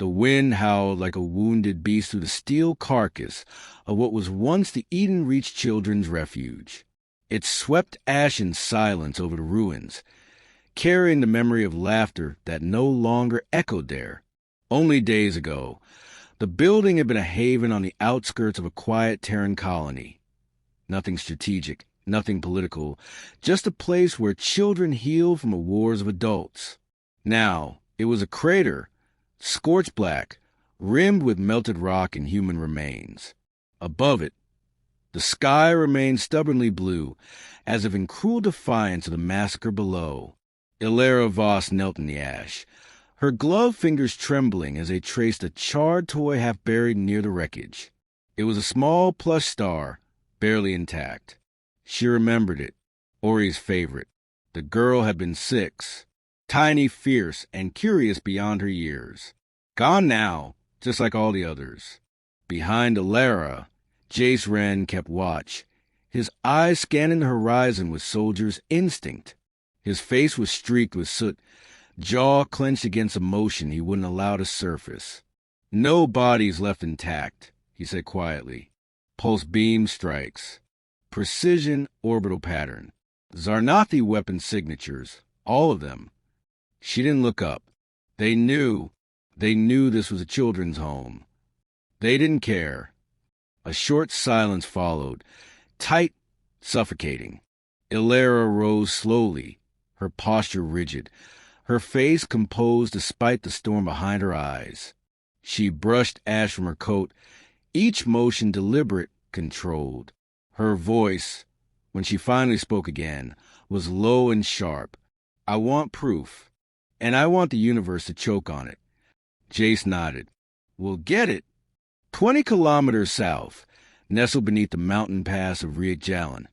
The wind howled like a wounded beast through the steel carcass of what was once the Eden Reach Children's Refuge. It swept ash in silence over the ruins, carrying the memory of laughter that no longer echoed there. Only days ago, the building had been a haven on the outskirts of a quiet Terran colony. Nothing strategic, nothing political, just a place where children healed from the wars of adults. Now, it was a crater, scorched black, rimmed with melted rock and human remains. Above it, the sky remained stubbornly blue, as if in cruel defiance of the massacre below. Ilara Voss knelt in the ash, her gloved fingers trembling as they traced a charred toy half buried near the wreckage. It was a small plush star, barely intact. She remembered it, Ori's favorite. The girl had been 6, tiny, fierce, and curious beyond her years. Gone now, just like all the others. Behind Ilara, Jace Wren kept watch, his eyes scanning the horizon with soldier's instinct. His face was streaked with soot, jaw clenched against emotion he wouldn't allow to surface. "No bodies left intact," he said quietly. "Pulse beam strikes. Precision orbital pattern. Zarnathi weapon signatures, all of them." She didn't look up. They knew this was a children's home. They didn't care. A short silence followed, tight, suffocating. Ilara rose slowly, her posture rigid, her face composed despite the storm behind her eyes. She brushed ash from her coat, each motion deliberate, controlled. Her voice, when she finally spoke again, was low and sharp. "I want proof, and I want the universe to choke on it." Jace nodded. "We'll get it." 20 kilometers south, nestled beneath the mountain pass of Riek-Jalan,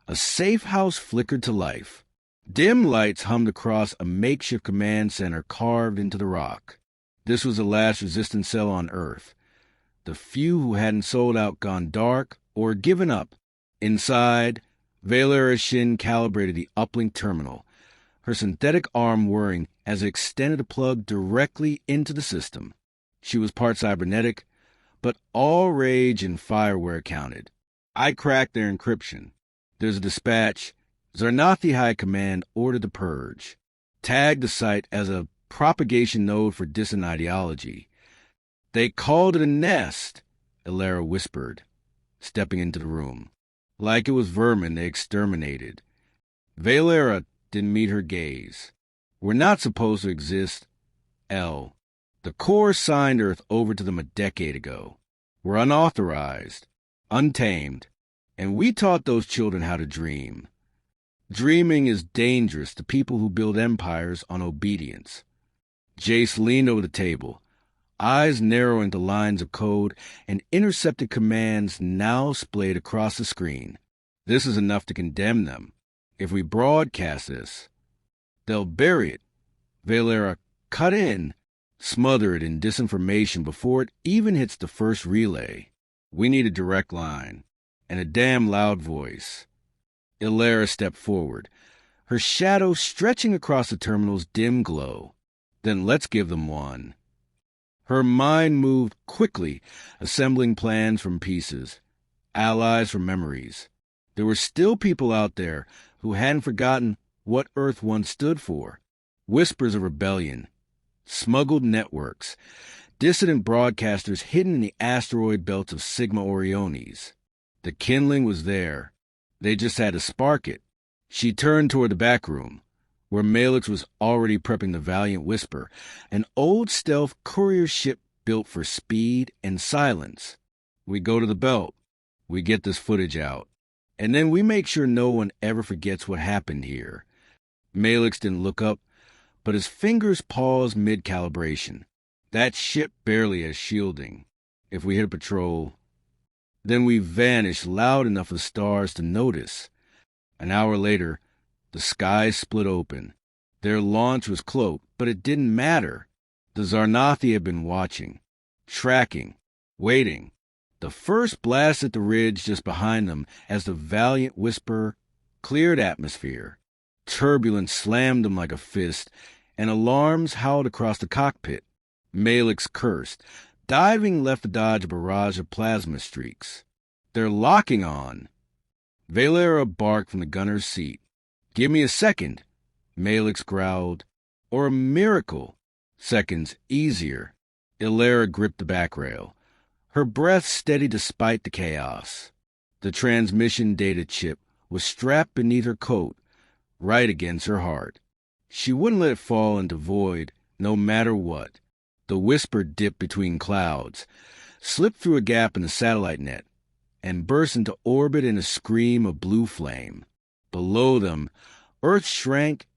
a safe house flickered to life. Dim lights hummed across a makeshift command center carved into the rock. This was the last resistance cell on Earth. The few who hadn't sold out gone dark or given up. Inside, Valera Shin calibrated the uplink terminal, her synthetic arm whirring as it extended a plug directly into the system. She was part cybernetic, but all rage and fire where it counted. "I cracked their encryption. There's a dispatch. Zarnathi High Command ordered the purge. Tagged the site as a propagation node for dissident ideology. They called it a nest," Ilara whispered, stepping into the room. "Like it was vermin they exterminated." Valera didn't meet her gaze. "We're not supposed to exist, L. The Corps signed Earth over to them a decade ago. We're unauthorized, untamed, and we taught those children how to dream. Dreaming is dangerous to people who build empires on obedience." Jace leaned over the table, eyes narrowing to lines of code and intercepted commands now splayed across the screen. "This is enough to condemn them. If we broadcast this, they'll bury it. Valera, cut in. Smother it in disinformation before it even hits the first relay. We need a direct line, and a damn loud voice." Ilara stepped forward, her shadow stretching across the terminal's dim glow. "Then let's give them one." Her mind moved quickly, assembling plans from pieces, allies from memories. There were still people out there who hadn't forgotten what Earth once stood for. Whispers of rebellion, smuggled networks, dissident broadcasters hidden in the asteroid belts of Sigma Oriones. The kindling was there. They just had to spark it. She turned toward the back room, where Malix was already prepping the Valiant Whisper, an old stealth courier ship built for speed and silence. "We go to the belt. We get this footage out. And then we make sure no one ever forgets what happened here." Malix didn't look up, but his fingers paused mid-calibration. "That ship barely has shielding. If we hit a patrol, then we vanish loud enough for the stars to notice." An hour later, the sky split open. Their launch was cloaked, but it didn't matter. The Zarnathi had been watching, tracking, waiting. The first blast at the ridge just behind them as the Valiant Whisper cleared atmosphere. Turbulence slammed them like a fist, and alarms howled across the cockpit. Malix cursed. Diving left to dodge a barrage of plasma streaks. They're locking on. Valera barked from the gunner's seat. Give me a second, Malix growled. Or a miracle. Seconds easier. Ilera gripped the back rail. Her breath steady despite the chaos. The transmission data chip was strapped beneath her coat, right against her heart. She wouldn't let it fall into void, no matter what. The whisper dipped between clouds, slipped through a gap in the satellite net, and burst into orbit in a scream of blue flame. Below them, Earth shrank,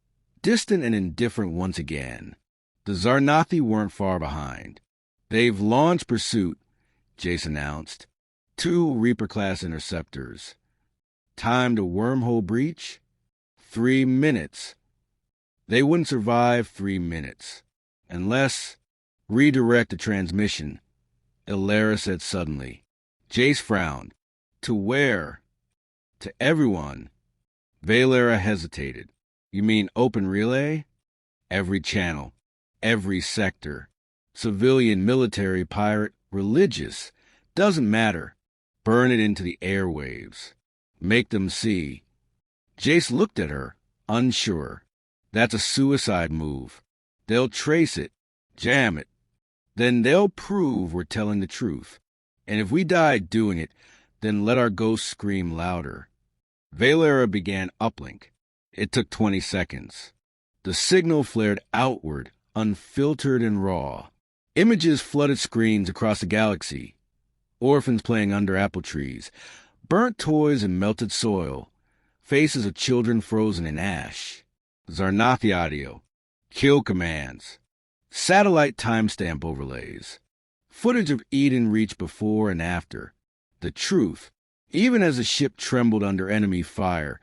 distant and indifferent once again. The Zarnathi weren't far behind. They've launched pursuit, Jace announced. 2 Reaper-class interceptors. Timed a wormhole breach? 3 minutes. They wouldn't survive 3 minutes. Unless... Redirect the transmission, Ilera said suddenly. Jace frowned. To where? To everyone. Valera hesitated. You mean open relay? Every channel. Every sector. Civilian, military, pirate, religious. Doesn't matter. Burn it into the airwaves. Make them see. Jace looked at her, unsure. That's a suicide move. They'll trace it. Jam it. Then they'll prove we're telling the truth. And if we die doing it, then let our ghosts scream louder. Valera began uplink. It took 20 seconds. The signal flared outward, unfiltered and raw. Images flooded screens across the galaxy. Orphans playing under apple trees. Burnt toys and melted soil. Faces of children frozen in ash. Zarnathi audio. Kill commands. Satellite timestamp overlays. Footage of Eden Reach before and after. The truth. Even as the ship trembled under enemy fire,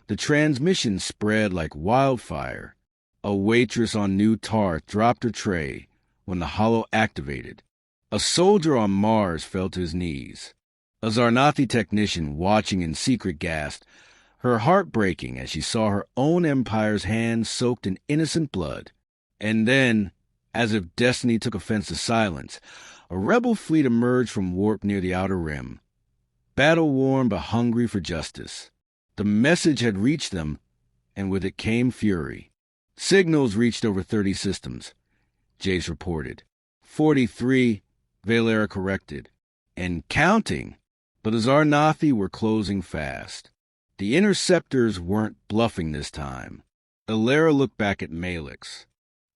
the transmission spread like wildfire. A waitress on New Tarth dropped her tray when the holo activated. A soldier on Mars fell to his knees. A Zarnathi technician watching in secret gasped, her heart breaking as she saw her own empire's hands soaked in innocent blood. And then, as if destiny took offense to silence, a rebel fleet emerged from warp near the outer rim. Battle-worn but hungry for justice. The message had reached them, and with it came fury. Signals reached over 30 systems, Jace reported. 43, Valera corrected. And counting, but the Zarnathi were closing fast. The interceptors weren't bluffing this time. Ilera looked back at Malix.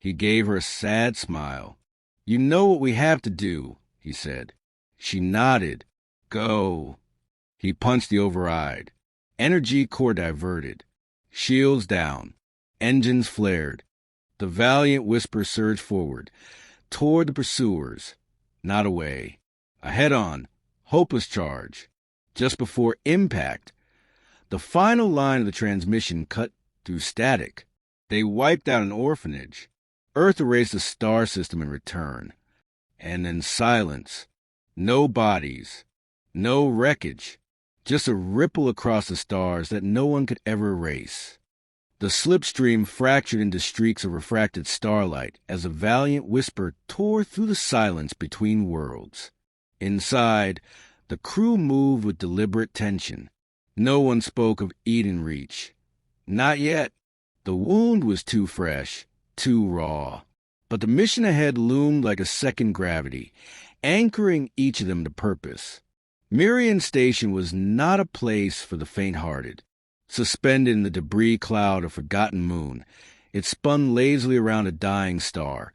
He gave her a sad smile. You know what we have to do, he said. She nodded. Go. He punched the override. Energy core diverted. Shields down. Engines flared. The valiant whisper surged forward, toward the pursuers, not away. A head-on, hopeless charge. Just before impact, the final line of the transmission cut through static. They wiped out an orphanage. Earth erased the star system in return. And then silence. No bodies. No wreckage. Just a ripple across the stars that no one could ever erase. The slipstream fractured into streaks of refracted starlight as a valiant whisper tore through the silence between worlds. Inside, the crew moved with deliberate tension. No one spoke of Eden Reach. Not yet. The wound was too fresh, too raw. But the mission ahead loomed like a second gravity, anchoring each of them to purpose. Mirian Station was not a place for the faint-hearted. Suspended in the debris cloud of forgotten moon, it spun lazily around a dying star,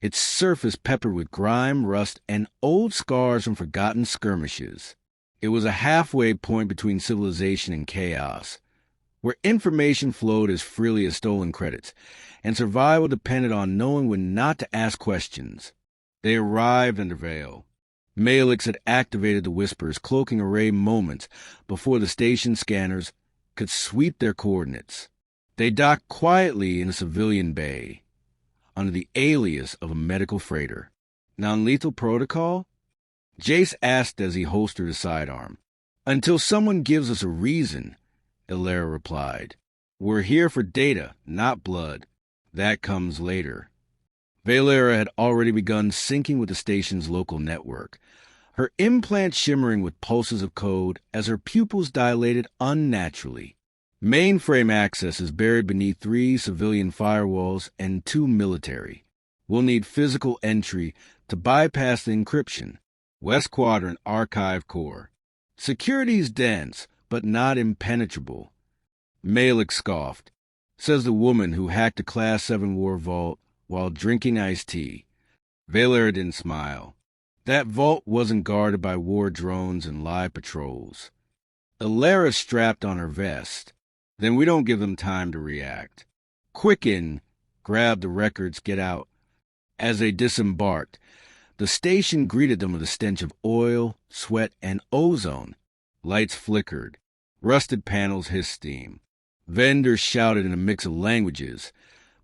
its surface peppered with grime, rust, and old scars from forgotten skirmishes. It was a halfway point between civilization and chaos, where information flowed as freely as stolen credits, and survival depended on knowing when not to ask questions. They arrived under veil. Malix had activated the Whispers cloaking array moments before the station scanners could sweep their coordinates. They docked quietly in a civilian bay, under the alias of a medical freighter. Non-lethal protocol? Jace asked as he holstered his sidearm. Until someone gives us a reason, Ilera replied. We're here for data, not blood. That comes later. Valera had already begun syncing with the station's local network, her implant shimmering with pulses of code as her pupils dilated unnaturally. Mainframe access is buried beneath 3 civilian firewalls and 2 military. We'll need physical entry to bypass the encryption. West Quadrant Archive Core. Security's dense, but not impenetrable. Malik scoffed. Says the woman who hacked a Class 7 war vault while drinking iced tea. Valera didn't smile. That vault wasn't guarded by war drones and live patrols. Alara strapped on her vest. Then we don't give them time to react. Quicken, grab the records, get out. As they disembarked, the station greeted them with a stench of oil, sweat, and ozone. Lights flickered. Rusted panels hissed steam. Vendors shouted in a mix of languages,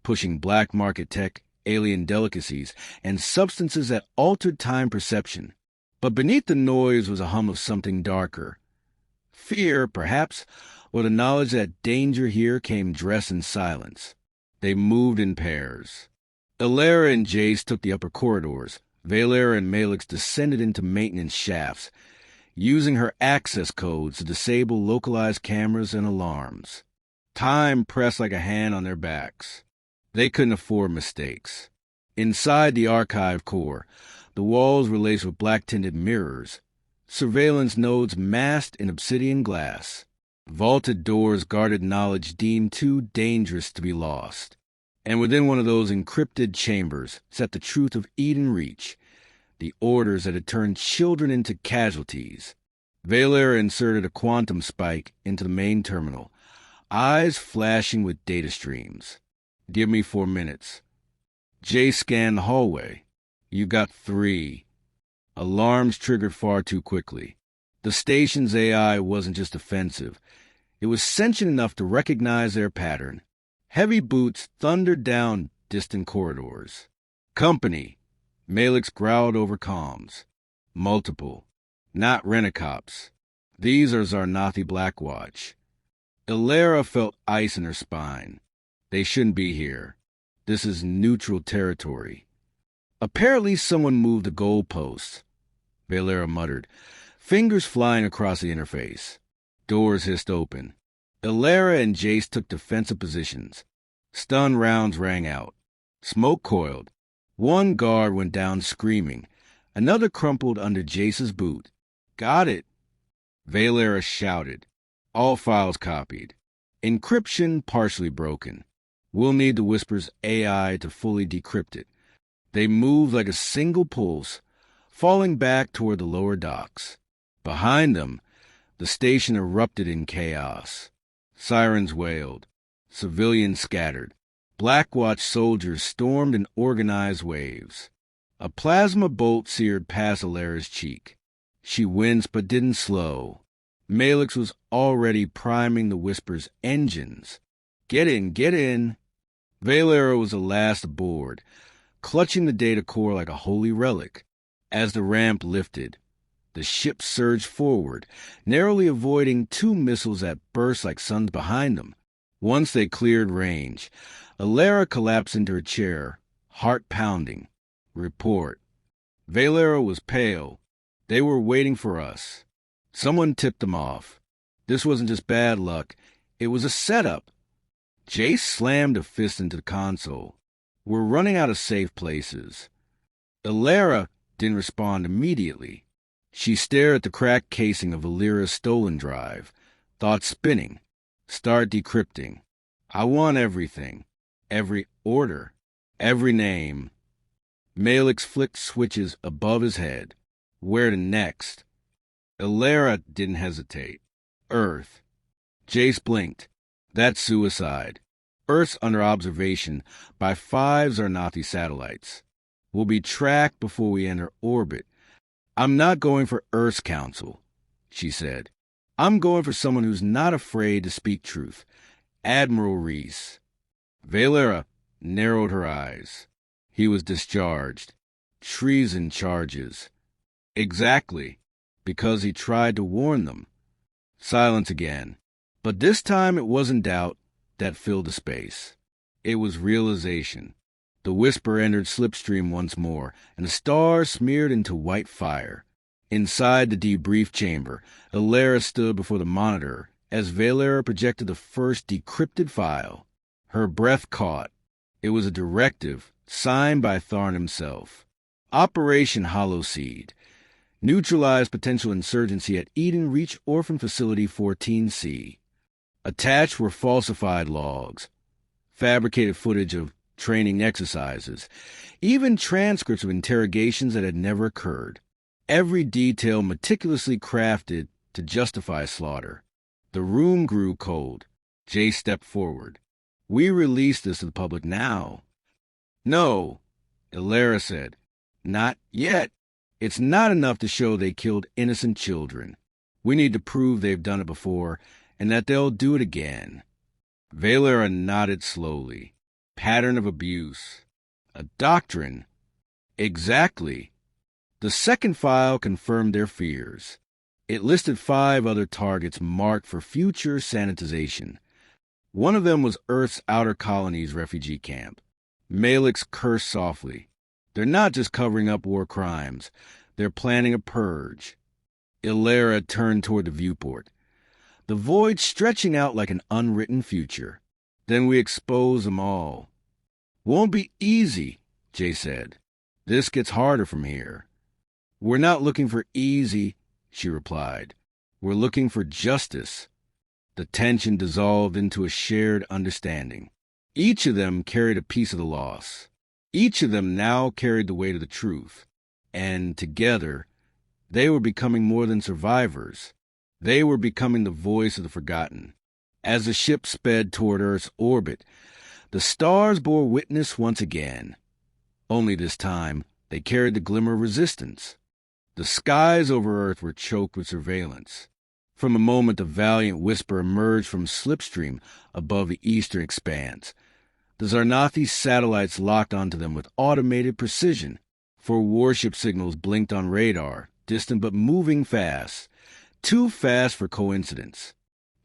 pushing black market tech, alien delicacies, and substances that altered time perception. But beneath the noise was a hum of something darker. Fear, perhaps, or the knowledge that danger here came dressed in silence. They moved in pairs. Alara and Jace took the upper corridors. Valera and Malix descended into maintenance shafts, using her access codes to disable localized cameras and alarms. Time pressed like a hand on their backs. They couldn't afford mistakes. Inside the archive core, the walls were laced with black-tinted mirrors, surveillance nodes masked in obsidian glass. Vaulted doors guarded knowledge deemed too dangerous to be lost. And within one of those encrypted chambers sat the truth of Eden Reach, the orders that had turned children into casualties. Valera inserted a quantum spike into the main terminal, eyes flashing with data streams. Give me 4 minutes. Jay scanned the hallway. You got 3. Alarms triggered far too quickly. The station's AI wasn't just offensive. It was sentient enough to recognize their pattern. Heavy boots thundered down distant corridors. Company. Malix growled over comms. Multiple. Not rent-a-cops. These are Zarnathi Blackwatch. Alara felt ice in her spine. They shouldn't be here. This is neutral territory. Apparently someone moved the goalposts, Valera muttered, fingers flying across the interface. Doors hissed open. Alara and Jace took defensive positions. Stun rounds rang out. Smoke coiled. One guard went down screaming. Another crumpled under Jace's boot. Got it. Valera shouted. All files copied. Encryption partially broken. We'll need the Whisper's AI to fully decrypt it. They moved like a single pulse, falling back toward the lower docks. Behind them, the station erupted in chaos. Sirens wailed. Civilians scattered. Blackwatch soldiers stormed in organized waves. A plasma bolt seared past Alara's cheek. She winced but didn't slow. Malix was already priming the Whisper's engines. Get in, get in. Valera was the last aboard, clutching the data core like a holy relic. As the ramp lifted, the ship surged forward, narrowly avoiding 2 missiles that burst like suns behind them. Once they cleared range, Alara collapsed into her chair, heart pounding. Report. Valera was pale. They were waiting for us. Someone tipped them off. This wasn't just bad luck. It was a setup. Jace slammed a fist into the console. We're running out of safe places. Alara didn't respond immediately. She stared at the cracked casing of Valera's stolen drive, thoughts spinning. Start decrypting. I want everything. Every order. Every name. Malix flicked switches above his head. Where to next? Alara didn't hesitate. Earth. Jace blinked. That's suicide. Earth's under observation by 5 Zarnathi satellites. We'll be tracked before we enter orbit. I'm not going for Earth's counsel, she said. I'm going for someone who's not afraid to speak truth. Admiral Reese. Valera narrowed her eyes. He was discharged. Treason charges. Exactly, because he tried to warn them. Silence again. But this time it wasn't doubt that filled the space. It was realization. The whisper entered slipstream once more, and the stars smeared into white fire. Inside the debrief chamber, Ilara stood before the monitor as Valera projected the first decrypted file. Her breath caught. It was a directive signed by Tharn himself. Operation Hollowseed. Neutralize potential insurgency at Eden Reach Orphan Facility 14C. Attached were falsified logs, fabricated footage of training exercises, even transcripts of interrogations that had never occurred. Every detail meticulously crafted to justify slaughter. The room grew cold. Jay stepped forward. We release this to the public now. No, Ilara said. Not yet. It's not enough to show they killed innocent children. We need to prove they've done it before and that they'll do it again. Valera nodded slowly. Pattern of abuse. A doctrine. Exactly. The second file confirmed their fears. It listed 5 other targets marked for future sanitization. One of them was Earth's Outer Colonies refugee camp. Malix cursed softly. They're not just covering up war crimes. They're planning a purge. Ilara turned toward the viewport. The void stretching out like an unwritten future. Then we expose them all. Won't be easy, Jay said. This gets harder from here. We're not looking for easy, she replied. We're looking for justice. The tension dissolved into a shared understanding. Each of them carried a piece of the loss. Each of them now carried the weight of the truth. And together, they were becoming more than survivors. They were becoming the voice of the forgotten. As the ship sped toward Earth's orbit, the stars bore witness once again. Only this time, they carried the glimmer of resistance. The skies over Earth were choked with surveillance. From a moment, a valiant whisper emerged from slipstream above the eastern expanse. The Zarnathi satellites locked onto them with automated precision. 4 warship signals blinked on radar, distant but moving fast. Too fast for coincidence.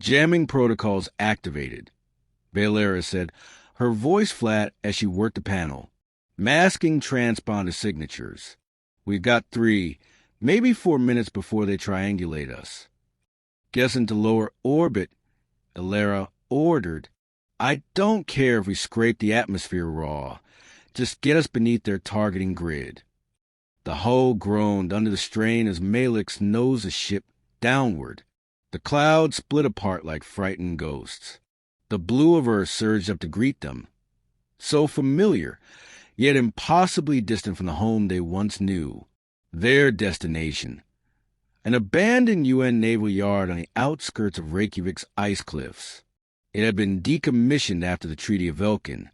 Jamming protocols activated, Valera said, her voice flat as she worked the panel. Masking transponder signatures. We've got 3, maybe 4 minutes before they triangulate us. Guess into lower orbit, Ilara ordered. I don't care if we scrape the atmosphere raw. Just get us beneath their targeting grid. The hull groaned under the strain as Malix nosed the ship downward. The clouds split apart like frightened ghosts. The blue of Earth surged up to greet them. So familiar, yet impossibly distant from the home they once knew. Their destination. An abandoned UN naval yard on the outskirts of Reykjavik's ice cliffs. It had been decommissioned after the Treaty of Vulcan,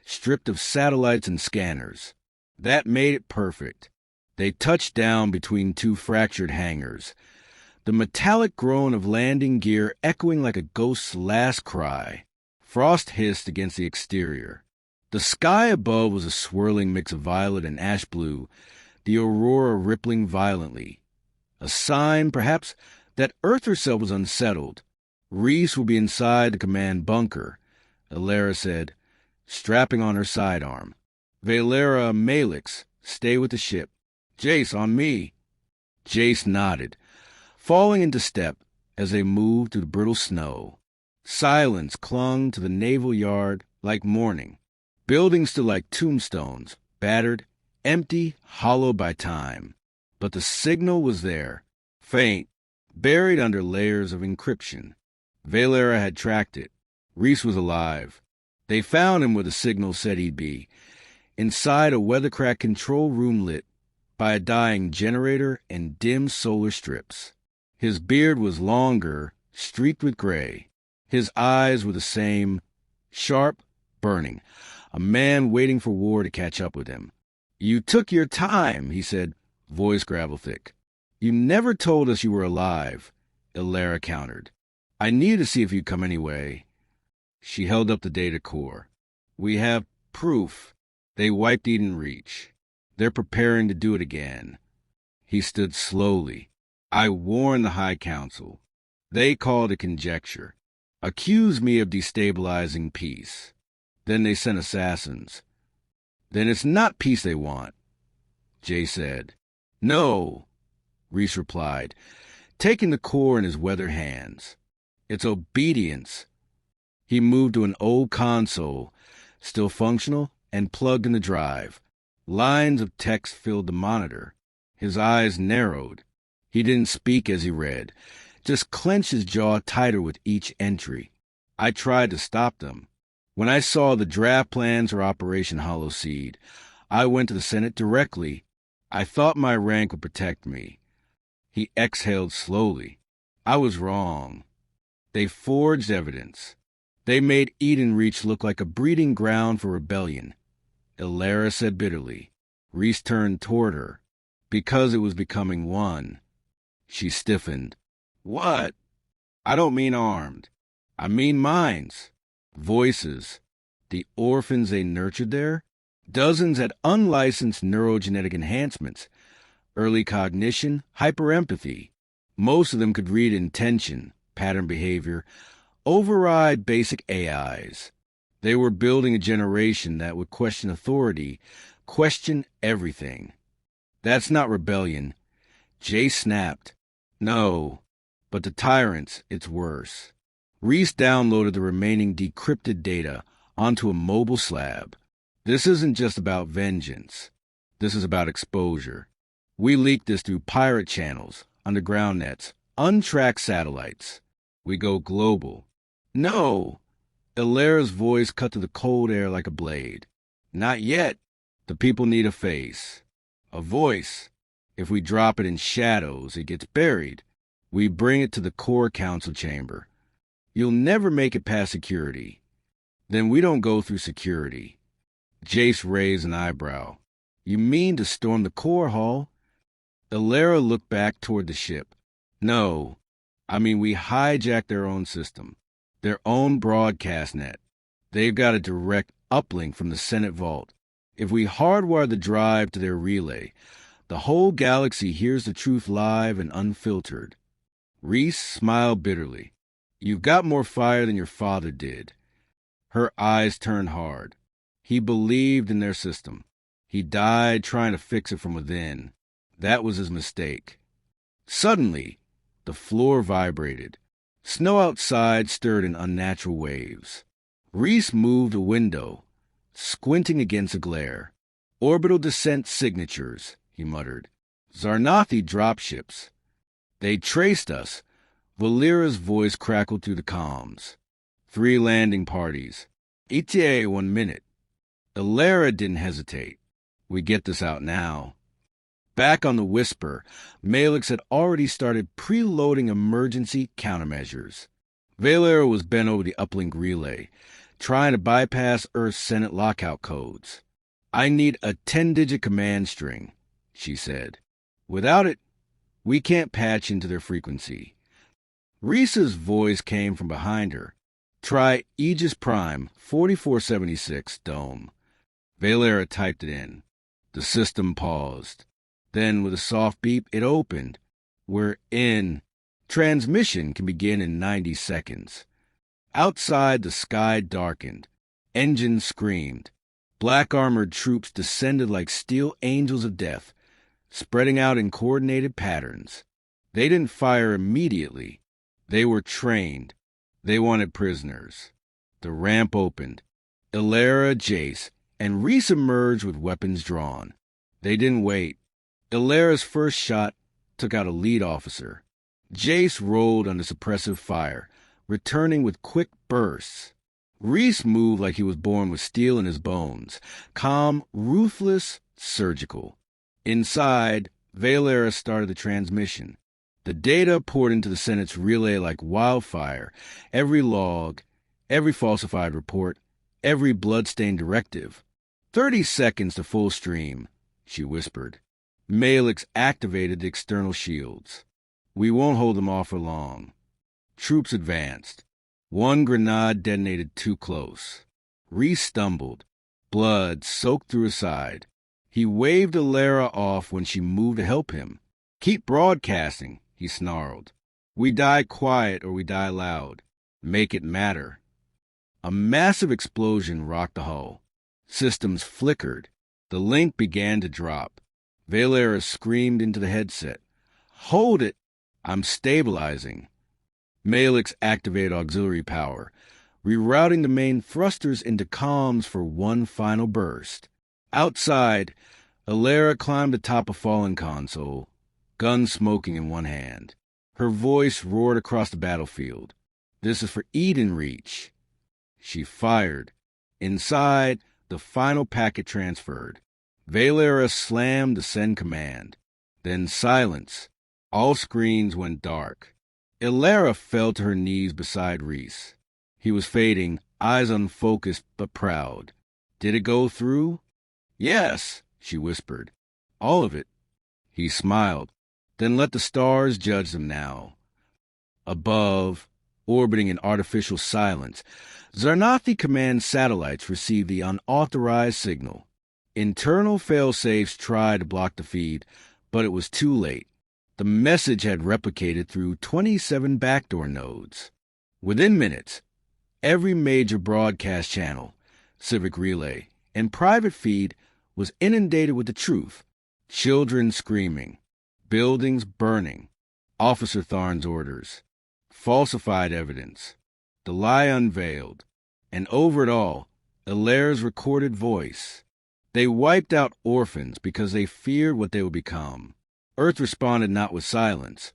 stripped of satellites and scanners. That made it perfect. They touched down between 2 fractured hangars, the metallic groan of landing gear echoing like a ghost's last cry. Frost hissed against the exterior. The sky above was a swirling mix of violet and ash blue, the aurora rippling violently. A sign, perhaps, that Earth herself was unsettled. Reese will be inside the command bunker, Ilara said, strapping on her sidearm. Valera, Malix, stay with the ship. Jace, on me. Jace nodded, falling into step as they moved through the brittle snow. Silence clung to the naval yard like mourning. Buildings stood like tombstones, battered, empty, hollowed by time. But the signal was there, faint, buried under layers of encryption. Valera had tracked it. Reese was alive. They found him where the signal said he'd be, inside a weathercrack control room lit by a dying generator and dim solar strips. His beard was longer, streaked with gray. His eyes were the same, sharp, burning, a man waiting for war to catch up with him. You took your time, he said, voice gravel thick. You never told us you were alive, Ilara countered. I needed to see if you'd come anyway. She held up the data core. We have proof. They wiped Eden Reach. They're preparing to do it again. He stood slowly. I warned the High Council. They called it conjecture. Accused me of destabilizing peace. Then they sent assassins. Then it's not peace they want, Jay said. No, Reese replied, taking the core in his weathered hands. It's obedience. He moved to an old console, still functional and plugged in the drive. Lines of text filled the monitor. His eyes narrowed. He didn't speak as he read, just clenched his jaw tighter with each entry. I tried to stop them. When I saw the draft plans for Operation Hollow Seed, I went to the Senate directly. I thought my rank would protect me. He exhaled slowly. I was wrong. They forged evidence. They made Eden Reach look like a breeding ground for rebellion. Illyra said bitterly. Reese turned toward her. Because it was becoming one. She stiffened. What? I don't mean armed. I mean minds. Voices. The orphans they nurtured there? Dozens had unlicensed neurogenetic enhancements. Early cognition, hyperempathy. Most of them could read intention, pattern behavior, override basic AIs. They were building a generation that would question authority, question everything. That's not rebellion. Jay snapped. No, but to tyrants, it's worse. Reese downloaded the remaining decrypted data onto a mobile slab. This isn't just about vengeance. This is about exposure. We leak this through pirate channels, underground nets, untracked satellites. We go global. No! Illyra's voice cut through the cold air like a blade. Not yet. The people need a face. A voice. If we drop it in shadows, it gets buried. We bring it to the core council chamber. You'll never make it past security. Then we don't go through security. Jace raised an eyebrow. You mean to storm the core hall? Illyra looked back toward the ship. No, I mean we hijack their own system, their own broadcast net. They've got a direct uplink from the Senate vault. If we hardwire the drive to their relay, the whole galaxy hears the truth live and unfiltered. Reese smiled bitterly. You've got more fire than your father did. Her eyes turned hard. He believed in their system. He died trying to fix it from within. That was his mistake. Suddenly, the floor vibrated. Snow outside stirred in unnatural waves. Reese moved a window, squinting against a glare. Orbital descent signatures, he muttered. Zarnathi dropships. They traced us. Valera's voice crackled through the comms. 3 landing parties. ETA 1 minute. Illyra didn't hesitate. We get this out now. Back on the Whisper, Malix had already started preloading emergency countermeasures. Valera was bent over the uplink relay, trying to bypass Earth's Senate lockout codes. I need a 10-digit command string, she said. Without it, we can't patch into their frequency. Reese's voice came from behind her. Try Aegis Prime 4476 Dome. Valera typed it in. The system paused. Then, with a soft beep, it opened. We're in. Transmission can begin in 90 seconds. Outside, the sky darkened. Engines screamed. Black-armored troops descended like steel angels of death, spreading out in coordinated patterns. They didn't fire immediately. They were trained. They wanted prisoners. The ramp opened. Illyra, Jace, and Reese emerged with weapons drawn. They didn't wait. Illyra's first shot took out a lead officer. Jace rolled under suppressive fire, returning with quick bursts. Reese moved like he was born with steel in his bones, calm, ruthless, surgical. Inside, Valera started the transmission. The data poured into the Senate's relay like wildfire. Every log, every falsified report, every bloodstained directive. 30 seconds to full stream, she whispered. Malix activated the external shields. We won't hold them off for long. Troops advanced. One grenade detonated too close. Reese stumbled. Blood soaked through his side. He waved Illyra off when she moved to help him. Keep broadcasting, he snarled. We die quiet or we die loud. Make it matter. A massive explosion rocked the hull. Systems flickered. The link began to drop. Valera screamed into the headset. "Hold it! I'm stabilizing." Malix activated auxiliary power, rerouting the main thrusters into comms for one final burst. Outside, Alera climbed atop a fallen console, gun smoking in one hand. Her voice roared across the battlefield. "This is for Eden Reach." She fired. Inside, the final packet transferred. Valera slammed the send command. Then silence. All screens went dark. Ilera fell to her knees beside Reese. He was fading, eyes unfocused but proud. "Did it go through?" "Yes," she whispered. "All of it." He smiled. "Then let the stars judge them now." Above, orbiting in artificial silence, Zarnathi Command satellites received the unauthorized signal. Internal failsafes tried to block the feed, but it was too late. The message had replicated through 27 backdoor nodes. Within minutes, every major broadcast channel, civic relay, and private feed was inundated with the truth. Children screaming, buildings burning, Officer Tharn's orders, falsified evidence, the lie unveiled, and over it all, Ilaire's recorded voice. They wiped out orphans because they feared what they would become. Earth responded not with silence,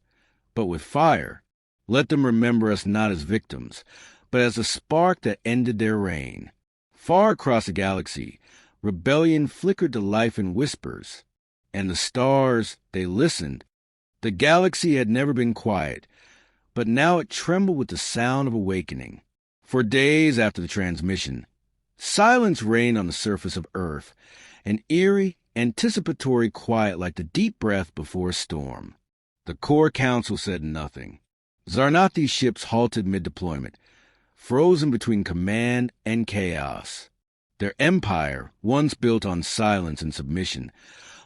but with fire. Let them remember us not as victims, but as a spark that ended their reign. Far across the galaxy, rebellion flickered to life in whispers. And the stars, they listened. The galaxy had never been quiet, but now it trembled with the sound of awakening. For days after the transmission, silence reigned on the surface of Earth, an eerie, anticipatory quiet like the deep breath before a storm. The Core Council said nothing. Zarnathi's ships halted mid-deployment, frozen between command and chaos. Their empire, once built on silence and submission,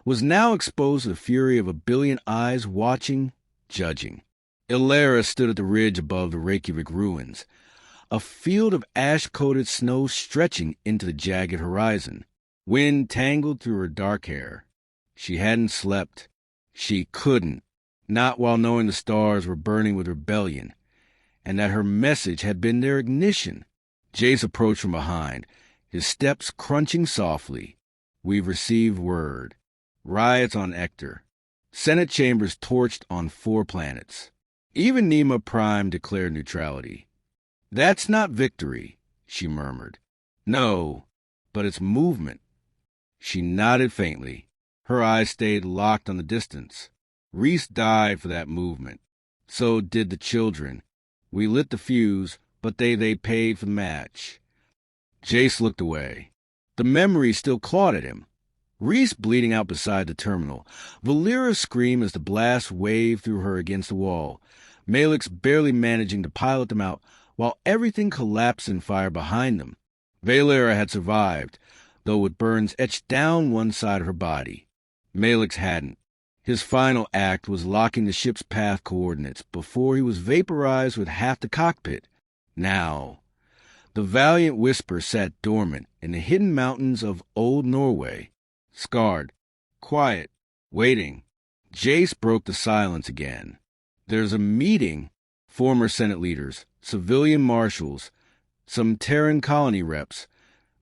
was now exposed to the fury of a billion eyes watching, judging. Ilera stood at the ridge above the Reykjavik ruins, a field of ash-coated snow stretching into the jagged horizon. Wind tangled through her dark hair. She hadn't slept. She couldn't, not while knowing the stars were burning with rebellion, and that her message had been their ignition. Jace approached from behind, his steps crunching softly. "We've received word. Riots on Ector. Senate chambers torched on 4 planets. Even Nema Prime declared neutrality." "That's not victory," she murmured. "No, but it's movement." She nodded faintly. Her eyes stayed locked on the distance. "Reese died for that movement. So did the children. We lit the fuse, but they paid for the match." Jace looked away. The memory still clawed at him. Reese bleeding out beside the terminal. Valera's scream as the blast waved through her against the wall. Malix barely managing to pilot them out while everything collapsed in fire behind them. Valera had survived, though with burns etched down one side of her body. Malix hadn't. His final act was locking the ship's path coordinates before he was vaporized with half the cockpit. Now, the valiant Whisper sat dormant in the hidden mountains of old Norway, scarred, quiet, waiting. Jace broke the silence again. "There's a meeting. Former Senate leaders, civilian marshals, some Terran colony reps.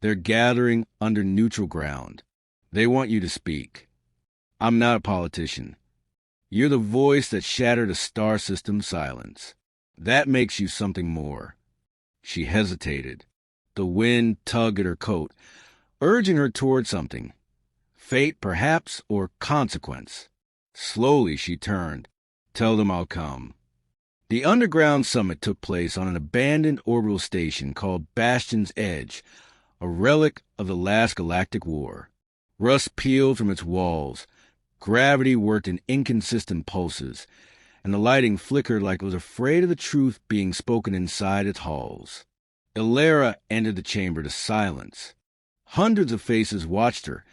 They're gathering under neutral ground. They want you to speak. I'm not a politician. You're the voice that shattered a star system silence. That makes you something more." She hesitated. The wind tugged at her coat, urging her toward something. Fate, perhaps, or consequence. Slowly she turned. "Tell them I'll come." The underground summit took place on an abandoned orbital station called Bastion's Edge, a relic of the last Galactic War. Rust peeled from its walls. Gravity worked in inconsistent pulses, and the lighting flickered like it was afraid of the truth being spoken inside its halls. Ilera entered the chamber to silence. Hundreds of faces watched her.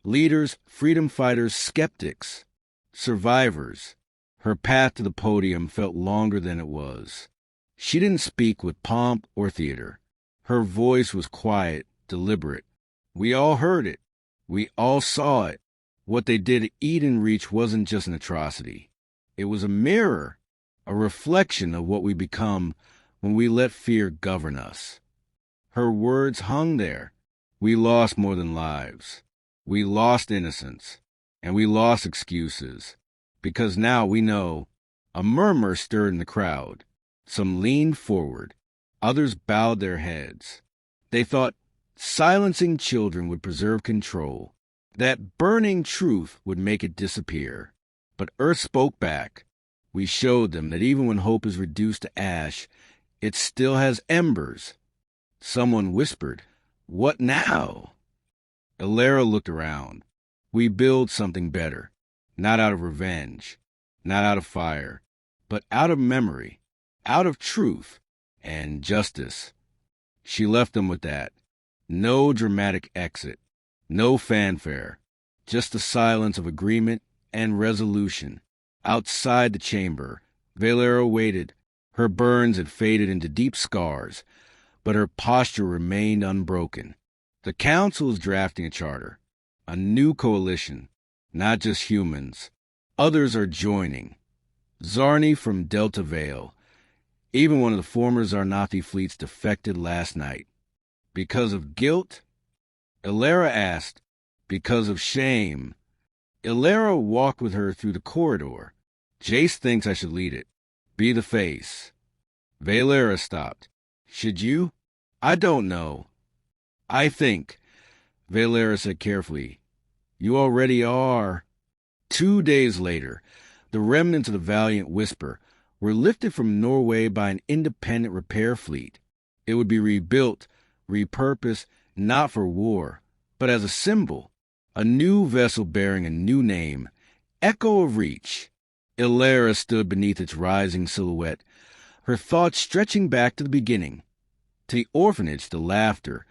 Leaders, freedom fighters, skeptics, survivors. Her path to the podium felt longer than it was. She didn't speak with pomp or theater. Her voice was quiet, deliberate. "We all heard it. We all saw it. What they did at Eden Reach wasn't just an atrocity. It was a mirror, a reflection of what we become when we let fear govern us. Her words hung there. We lost more than lives. We lost innocence. And we lost excuses. Because now we know. A murmur stirred in the crowd. Some leaned forward. Others bowed their heads. They thought silencing children would preserve control, that burning truth would make it disappear. But Earth spoke back. We showed them that even when hope is reduced to ash, it still has embers. Someone whispered, "What now?" Elara looked around. We build something better, not out of revenge, not out of fire, but out of memory, out of truth and justice. She left them with that. No dramatic exit, no fanfare, just the silence of agreement and resolution. Outside the chamber, Valera waited. Her burns had faded into deep scars, but her posture remained unbroken. The council is drafting a charter, a new coalition, not just humans. Others are joining. Zarni from Delta Vale. Even one of the former Zarnathi fleets defected last night. Because of guilt? Elara asked. Because of shame? Elara walked with her through the corridor. Jace thinks I should lead it. Be the face. Valera stopped. Should you? I don't know. I think, Valera said carefully. You already are. 2 days later, the remnants of the Valiant Whisper were lifted from Norway by an independent repair fleet. It would be rebuilt, repurposed, not for war, but as a symbol, a new vessel bearing a new name, Echo of Reach. Elara stood beneath its rising silhouette, her thoughts stretching back to the beginning, to the orphanage, the laughter,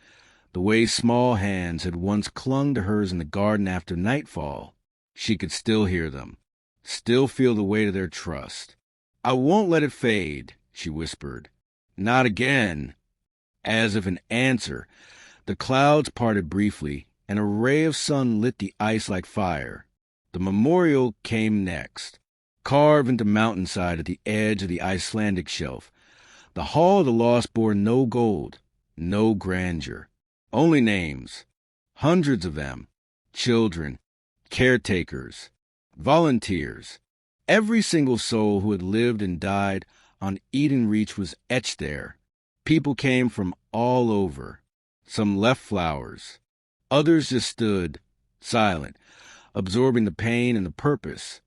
the way small hands had once clung to hers in the garden after nightfall. She could still hear them, still feel the weight of their trust. I won't let it fade, she whispered. Not again. As if in answer, the clouds parted briefly, and a ray of sun lit the ice like fire. The memorial came next, carved into mountainside at the edge of the Icelandic shelf. The Hall of the Lost bore no gold, no grandeur, only names, hundreds of them, children, caretakers, volunteers. Every single soul who had lived and died on Eden Reach was etched there. People came from all over. Some left flowers. Others just stood, silent, absorbing the pain and the purpose.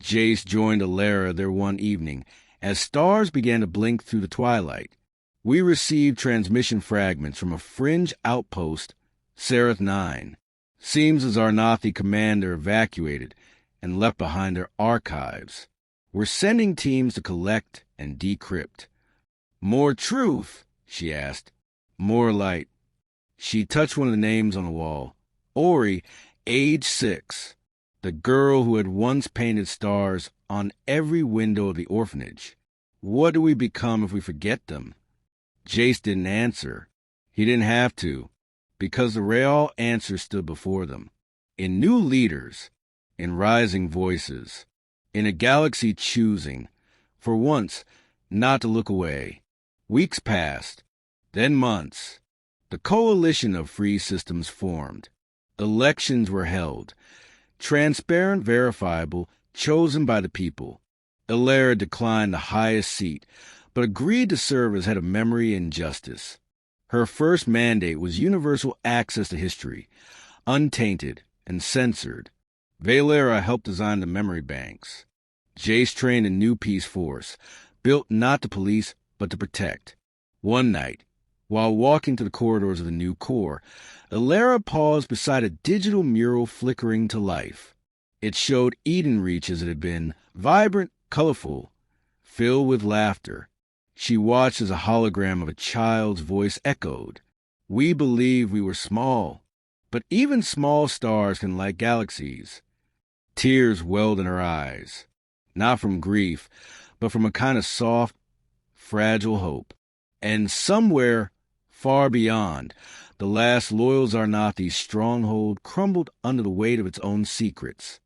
Jace joined Elara there one evening as stars began to blink through the twilight. We received transmission fragments from a fringe outpost, Seraph 9. Seems as Zarnathi commander evacuated and left behind their archives. We're sending teams to collect and decrypt. More truth, she asked. More light. She touched one of the names on the wall. Ori, age 6. The girl who had once painted stars on every window of the orphanage. What do we become if we forget them? Jace didn't answer. He didn't have to, because the real answer stood before them. In new leaders, in rising voices, in a galaxy choosing, for once, not to look away. Weeks passed, then months. The coalition of free systems formed. Elections were held. Transparent, verifiable, chosen by the people. Elara declined the highest seat, but agreed to serve as head of memory and justice. Her first mandate was universal access to history, untainted and censored. Valera helped design the memory banks. Jace trained a new peace force, built not to police, but to protect. One night, while walking to the corridors of the new core, Elara paused beside a digital mural flickering to life. It showed Eden Reach as it had been, vibrant, colorful, filled with laughter. She watched as a hologram of a child's voice echoed. We believed we were small, but even small stars can light galaxies. Tears welled in her eyes, not from grief, but from a kind of soft, fragile hope. And somewhere, far beyond, The last loyal Zarnathi's stronghold crumbled under the weight of its own secrets.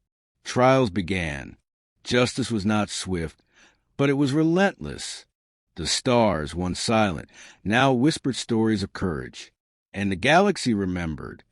Trials began. Justice was not swift, but it was relentless. The stars, once silent, now whispered stories of courage. And the galaxy remembered.